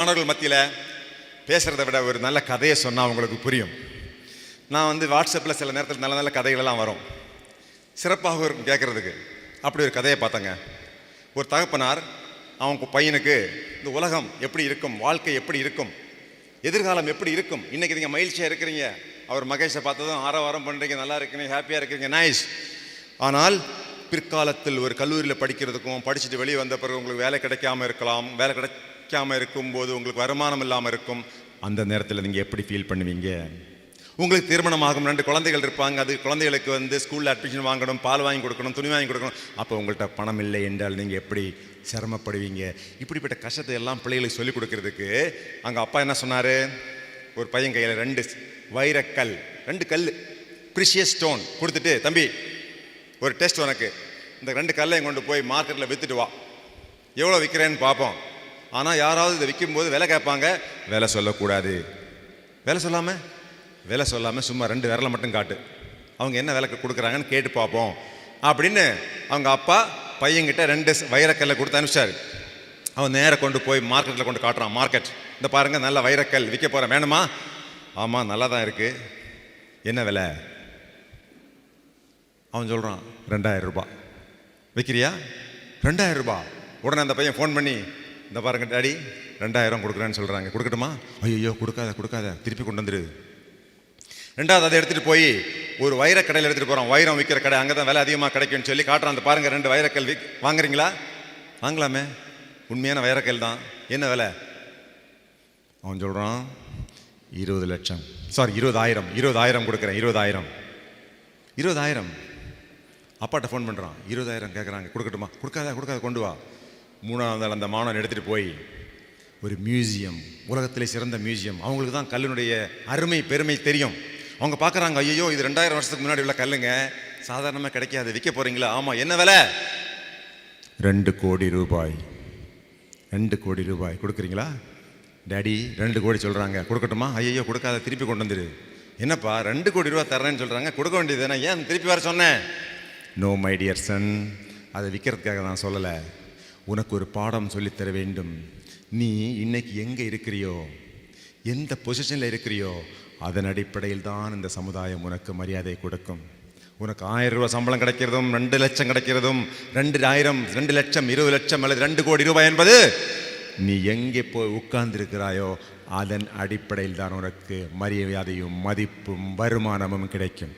மாணவர்கள் மத்தியில் பேசுகிறத விட ஒரு நல்ல கதையை சொன்னால் அவங்களுக்கு புரியும். நான் வாட்ஸ்அப்பில் சில நேரத்தில் நல்ல நல்ல கதைகளெல்லாம் வரும், சிறப்பாக இருக்கும் கேட்குறதுக்கு. அப்படி ஒரு கதையை பார்த்தங்க. ஒரு தகப்பனார் அவங்க பையனுக்கு இந்த உலகம் எப்படி இருக்கும், வாழ்க்கை எப்படி இருக்கும், எதிர்காலம் எப்படி இருக்கும், இன்றைக்கி நீங்கள் மகிழ்ச்சியாக இருக்கிறீங்க, அவர் மகேஷை பார்த்ததும் ஆரவாரம் பண்ணுறீங்க, நல்லா இருக்கிறீங்க, ஹாப்பியாக இருக்கிறீங்க, நைஸ். ஆனால் பிற்காலத்தில் ஒரு கல்லூரியில் படிக்கிறதுக்கும் படிச்சுட்டு வெளியே வந்த பிறகு உங்களுக்கு வேலை கிடைக்காமல் இருக்கலாம், வேலை கிடைக்காமல் இருக்கும்போது உங்களுக்கு வருமானம் இல்லாமல் இருக்கும். அந்த நேரத்தில் நீங்கள் எப்படி ஃபீல் பண்ணுவீங்க? உங்களுக்கு திருமணமாகும், 2 குழந்தைகள் இருப்பாங்க, அது குழந்தைகளுக்கு ஸ்கூலில் அட்மிஷன் வாங்கணும், பால் வாங்கி கொடுக்கணும், துணி வாங்கி கொடுக்கணும். அப்போ உங்கள்கிட்ட பணம் இல்லை என்றால் நீங்கள் எப்படி சிரமப்படுவீங்க? இப்படிப்பட்ட கஷ்டத்தை எல்லாம் பிள்ளைகளுக்கு சொல்லிக் கொடுக்கறதுக்கு அங்கே அப்பா என்ன சொன்னார், ஒரு பையன் கையில் 2 வைரக்கல், 2 கல் ப்ரிஷியஸ் ஸ்டோன் கொடுத்துட்டு, தம்பி ஒரு டெஸ்ட், உனக்கு இந்த 2 கல்லையும் கொண்டு போய் மார்க்கெட்டில் விற்றுட்டு வா, எவ்வளோ விற்கிறேன்னு பார்ப்போம். ஆனால் யாராவது இதை விற்கும்போது விலை கேட்பாங்க, விலை சொல்லக்கூடாது. விலை சொல்லாமல் சும்மா 2 விரலை மட்டும் காட்டு, அவங்க என்ன விலை கொடுக்குறாங்கன்னு கேட்டு பார்ப்போம் அப்படின்னு அவங்க அப்பா பையன்கிட்ட 2 வைரக்கல்லை கொடுத்து அனுப்பிச்சாரு. அவன் நேராக கொண்டு போய் மார்க்கெட்டில் கொண்டு காட்டுறான். மார்க்கெட், இந்த பாருங்கள் நல்ல வைரக்கல் விற்க போகிறேன், வேணுமா? ஆமாம் நல்லா தான் இருக்குது, என்ன விலை? அவன் சொல்கிறான் 2000 ரூபாய். விற்கிறியா? 2000 ரூபாய். உடனே அந்த பையன் ஃபோன் பண்ணி, இந்த பாருங்க டாடி 2000 கொடுக்குறேன்னு சொல்கிறாங்க, கொடுக்கட்டுமா? ஐயோ கொடுக்காத, திருப்பி கொண்டு வந்துடு. 2வது அதை எடுத்துகிட்டு போய் ஒரு வைரக்கடையில் எடுத்துகிட்டு போகிறான், வைரம் விற்கிற கடை, அங்கே தான் விலை அதிகமாக கிடைக்கும்னு சொல்லி காட்டுறான். அந்த பாருங்கள் 2 வைரக்கல் வாங்குறீங்களா? வாங்கலாமே, உண்மையான வைரக்கல் தான், என்ன விலை? அவன் சொல்கிறான் 20 லட்சம், சாரி 20,000 கொடுக்குறேன், 20,000. அப்பாட்ட ஃபோன் பண்ணுறான், 20,000 கேட்குறாங்க, கொடுக்கட்டுமா? கொடுக்காத, கொண்டு வா. 3வது நாள் அந்த மாணவன் எடுத்துகிட்டு போய் ஒரு மியூசியம், உலகத்திலே சிறந்த மியூசியம், அவங்களுக்கு தான் கல்லினுடைய அருமை பெருமை தெரியும். அவங்க பார்க்குறாங்க, ஐயோ இது 2000 வருஷத்துக்கு முன்னாடி உள்ள கல்லுங்க, சாதாரணமாக கிடைக்காது, விற்க போகிறீங்களா? ஆமாம், என்ன விலை? 2 கோடி ரூபாய். 2 கோடி ரூபாய் கொடுக்குறீங்களா? டேடி 2 கோடி சொல்கிறாங்க, கொடுக்கட்டுமா? ஐயோ கொடுக்காத, திருப்பி கொண்டு வந்துடு. என்னப்பா 2 கோடி ரூபா தர்றேன்னு சொல்கிறாங்க, கொடுக்க வேண்டியது தானே, ஏன் திருப்பி வர சொன்னேன்? நோ மை டியர் சன், அதை விற்கிறதுக்காக நான் சொல்லலை, உனக்கு ஒரு பாடம் சொல்லித்தர வேண்டும். நீ இன்னைக்கு எங்கே இருக்கிறியோ, எந்த பொசிஷனில் இருக்கிறியோ, அதன் அடிப்படையில் தான் இந்த சமுதாயம் உனக்கு மரியாதை கொடுக்கும். உனக்கு 1000 ரூபாய் சம்பளம் கிடைக்கிறதும், 2 லட்சம் கிடைக்கிறதும், 2000, 2 லட்சம், 20 லட்சம் அல்லது 2 கோடி ரூபாய் என்பது நீ எங்கே போய் உட்கார்ந்திருக்கிறாயோ அதன் அடிப்படையில் தான் உனக்கு மரியாதையும் மதிப்பும் வருமானமும் கிடைக்கும்.